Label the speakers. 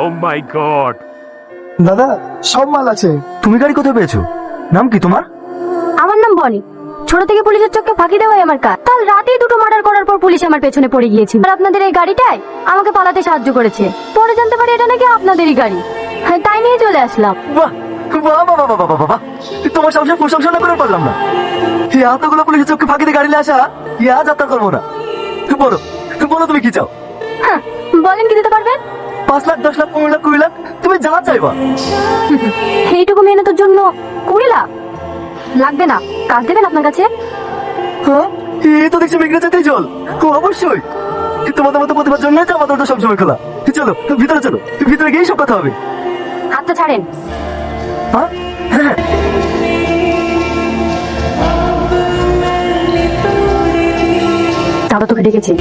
Speaker 1: ও মাই god.
Speaker 2: দাদা সব মাল আছে।
Speaker 3: তুমি গাড়ি কোথায় পেয়েছো? নাম কি তোমার?
Speaker 4: আমার নাম বনি। ছোট থেকে পুলিশের চোখে ফাঁকি দেওয়াই আমার কাজ। কাল রাতেই দুটো মার্ডার করার পর পুলিশ আমার পেছনে পড়ে গিয়েছিল। আর আপনাদের এই গাড়িটাই আমাকে পালাতে সাহায্য করেছে। পরে জানতে পারি এটা নাকি আপনাদেরই গাড়ি। হ্যাঁ, তাই নিয়ে চলে আসলাম।
Speaker 3: বাহ বাহ বাহ বাহ বাহ বাহ, তোমার সংসার প্রশংসা না করে পারলাম না। এই এতগুলো পুলিশের চোখে ফাঁকি দিয়ে গাড়ি নিয়ে আসা ইয়া যাত্রা করবো না। বলো বলো তুমি কি চাও?
Speaker 4: হ্যাঁ, বলেন কি দিতে পারবেন?
Speaker 3: 5 লাখ 10 লাখ 15 লাখ 20 লাখ তুমি যা চাইবা।
Speaker 4: এইটুকু মেহনতের জন্য 20 লাখ লাগবে না। কাজ দেবেন আপনার কাছে?
Speaker 3: হ্যাঁ এই তো দেখছি মেঘনা চাইতেই জল। অবশ্যই তোমাদের মতো প্রতিভার জন্যই তো আমাদের সবসময় খোলা। চলো ভিতরে চলো, ভিতরে গিয়েই সব কথা হবে।
Speaker 4: হাতটা ছাড়েন।
Speaker 3: হ্যাঁ হ্যাঁ
Speaker 4: দাদা তোকে ডেকেছে।